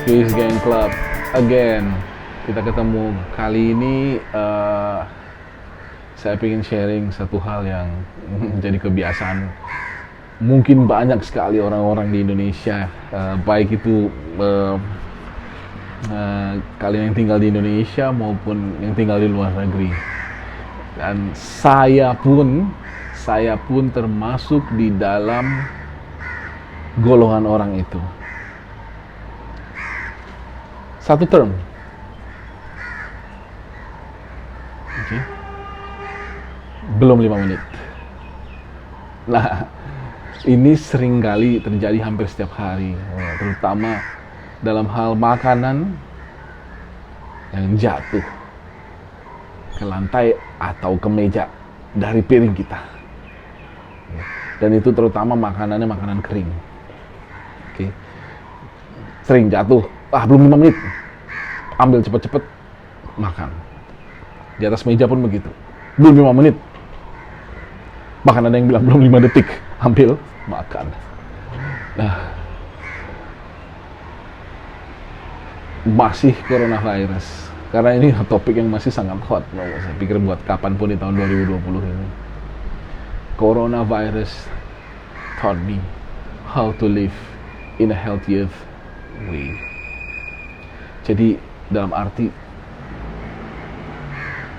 Swiss Gang Club again. Kita ketemu kali ini. Saya ingin sharing satu hal yang menjadi kebiasaan. Mungkin banyak sekali orang-orang di Indonesia, baik itu kalian yang tinggal di Indonesia maupun yang tinggal di luar negeri. Dan saya pun termasuk di dalam golongan orang itu. Satu term. Okay. Belum 5 menit. Nah, ini seringkali terjadi hampir setiap hari, terutama dalam hal makanan yang jatuh ke lantai atau ke meja dari piring kita. Dan itu terutama makanannya makanan kering. Oke. Sering jatuh. Belum 5 menit. Ambil cepet-cepet, makan. Di atas meja pun begitu. Belum 5 menit. Bahkan ada yang bilang belum 5 detik. Ambil, makan. Nah, masih coronavirus. Karena ini topik yang masih sangat hot. Saya pikir buat kapanpun di tahun 2020 ini. Coronavirus taught me how to live in a healthier way. Jadi dalam arti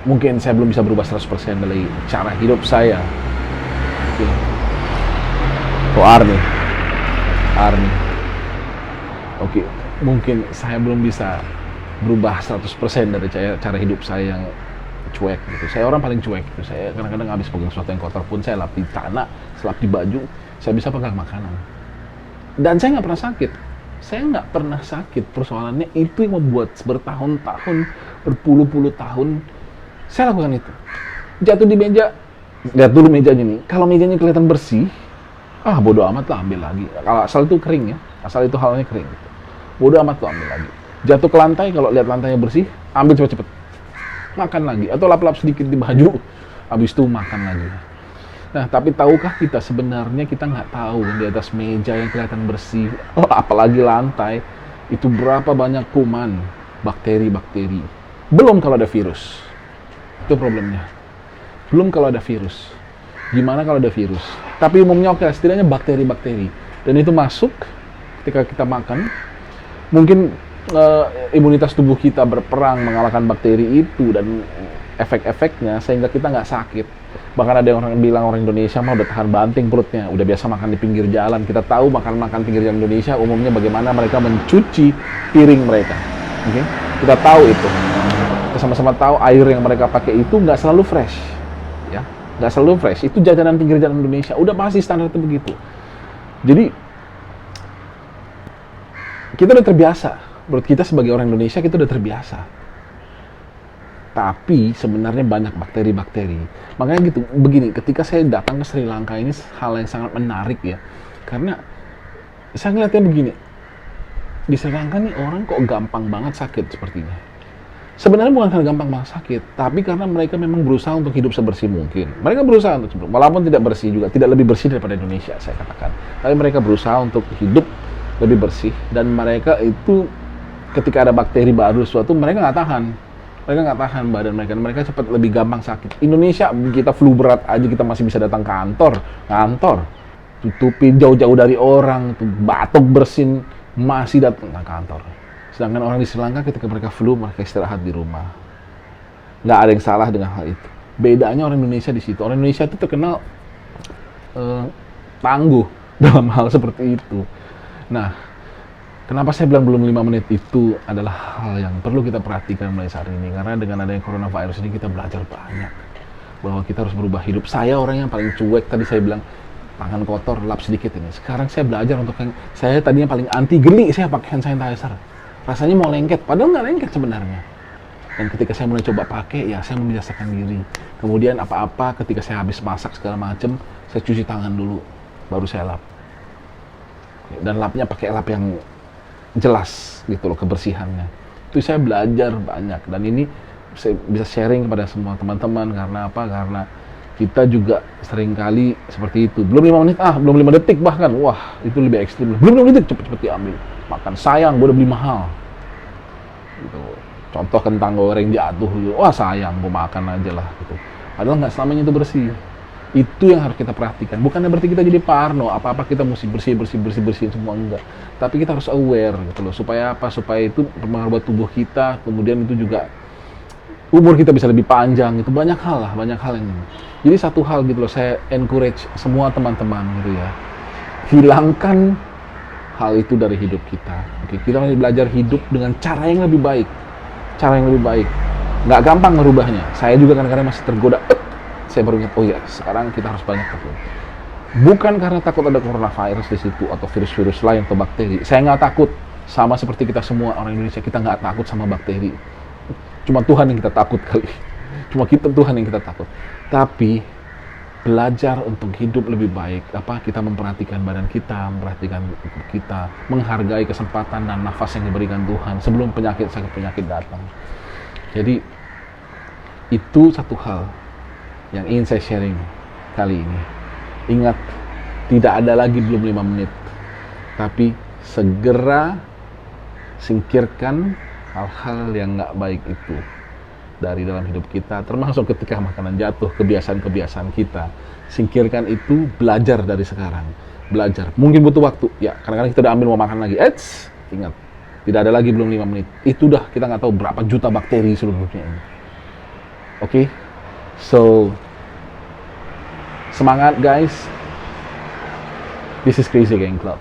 mungkin saya belum bisa berubah 100% dari cara hidup saya. Army. Oke, mungkin saya belum bisa berubah 100% dari cara hidup saya yang cuek gitu. Saya orang paling cuek gitu. Saya kadang-kadang habis pegang sesuatu yang kotor pun saya lap di tanah, selap di baju, saya bisa pegang makanan. Dan saya nggak pernah sakit. Saya nggak pernah sakit. Persoalannya itu yang membuat bertahun-tahun, berpuluh-puluh tahun saya lakukan itu. Jatuh di meja, lihat dulu mejanya nih. Kalau mejanya kelihatan bersih, bodo amat lah, ambil lagi. Kalau asal itu kering ya, asal itu halnya kering gitu. Bodo amat lah, ambil lagi. Jatuh ke lantai, kalau lihat lantainya bersih, ambil cepet-cepet. Makan lagi, atau lap-lap sedikit di baju, habis itu makan lagi. Nah, tapi tahukah kita sebenarnya kita nggak tahu di atas meja yang kelihatan bersih, apalagi lantai, itu berapa banyak kuman, bakteri-bakteri. Belum kalau ada virus. Itu problemnya. Belum kalau ada virus. Gimana kalau ada virus? Tapi umumnya oke, setidaknya bakteri-bakteri. Dan itu masuk ketika kita makan. Mungkin imunitas tubuh kita berperang mengalahkan bakteri itu dan efek-efeknya sehingga kita nggak sakit. Bahkan ada yang orang bilang orang Indonesia mah udah tahan banting perutnya, udah biasa makan di pinggir jalan. Kita tahu makan pinggir jalan Indonesia umumnya bagaimana mereka mencuci piring mereka. Okay? Kita tahu itu. Kita sama-sama tahu air yang mereka pakai itu nggak selalu fresh, ya, nggak selalu fresh. Itu jajanan pinggir jalan Indonesia, udah pasti standar itu begitu. Jadi kita udah terbiasa. Menurut kita sebagai orang Indonesia kita udah terbiasa. Tapi sebenarnya banyak bakteri-bakteri. Makanya gitu, begini, ketika saya datang ke Sri Lanka ini hal yang sangat menarik ya. Karena saya ngeliatnya begini, di Sri Lanka nih orang kok gampang banget sakit sepertinya. Sebenarnya bukan karena gampang banget sakit, tapi karena mereka memang berusaha untuk hidup sebersih mungkin. Mereka berusaha untuk, walaupun tidak bersih juga, tidak lebih bersih daripada Indonesia saya katakan. Tapi mereka berusaha untuk hidup lebih bersih. Dan mereka itu ketika ada bakteri baru sesuatu, mereka nggak tahan. Mereka nggak tahan badan mereka cepat lebih gampang sakit. Indonesia, kita flu berat aja kita masih bisa datang kantor, tutupin jauh-jauh dari orang, batuk bersin, masih datang ke kantor. Sedangkan orang di Sri Lanka ketika mereka flu, mereka istirahat di rumah. Nggak ada yang salah dengan hal itu. Bedanya orang Indonesia di situ. Orang Indonesia itu terkenal tangguh dalam hal seperti itu. Nah, kenapa saya bilang belum 5 menit itu adalah hal yang perlu kita perhatikan mulai saat ini. Karena dengan adanya coronavirus ini kita belajar banyak. Bahwa kita harus berubah hidup. Saya orang yang paling cuek, tadi saya bilang tangan kotor, lap sedikit ini. Sekarang saya belajar untuk saya tadinya paling anti geli, saya pakai hand sanitizer. Rasanya mau lengket, padahal nggak lengket sebenarnya. Dan ketika saya mulai coba pakai, ya saya membiasakan diri. Kemudian apa-apa ketika saya habis masak segala macam, saya cuci tangan dulu, baru saya lap. Dan lapnya pakai lap yang jelas gitu loh kebersihannya. Itu saya belajar banyak dan ini saya bisa sharing kepada semua teman-teman. Karena apa? Karena kita juga seringkali seperti itu. Belum 5 menit, belum 5 detik bahkan. Wah, itu lebih ekstrim. Belum 5 detik, cepet-cepet diambil. Makan sayang, gue udah beli mahal. Gitu. Contoh kentang goreng jatuh, gitu. Wah sayang, gue makan aja lah. Gitu. Padahal nggak selamanya itu bersih. Itu yang harus kita perhatikan. Bukannya berarti kita jadi parno, apa-apa kita mesti bersih semua, enggak. Tapi kita harus aware gitu loh. Supaya apa? Supaya itu berpengaruh buat tubuh kita, kemudian itu juga umur kita bisa lebih panjang, itu banyak hal yang ini. Jadi satu hal gitu loh, saya encourage semua teman-teman gitu ya, hilangkan hal itu dari hidup kita. Oke, kita masih belajar hidup dengan cara yang lebih baik, nggak gampang merubahnya. Saya juga kadang-kadang masih tergoda. Saya baru ingat, oh ya, sekarang kita harus banyak takut. Bukan karena takut ada coronavirus di situ atau virus-virus lain atau bakteri. Saya nggak takut, sama seperti kita semua orang Indonesia, kita nggak takut sama bakteri. Cuma Tuhan yang kita takut kali. Tuhan yang kita takut. Tapi belajar untuk hidup lebih baik, kita memperhatikan badan kita, memperhatikan tubuh kita, menghargai kesempatan dan nafas yang diberikan Tuhan sebelum sakit penyakit datang. Jadi itu satu hal yang ingin saya sharing kali ini. Ingat, tidak ada lagi belum 5 menit. Tapi segera singkirkan hal-hal yang nggak baik itu dari dalam hidup kita, termasuk ketika makanan jatuh, kebiasaan-kebiasaan kita. Singkirkan itu, belajar dari sekarang. Belajar. Mungkin butuh waktu. Ya, kadang-kadang kita udah ambil mau makan lagi. Ingat, tidak ada lagi belum 5 menit. Itu dah kita nggak tahu berapa juta bakteri seluruh dunia ini. Oke? So, semangat guys. This is Crazy Gang Club.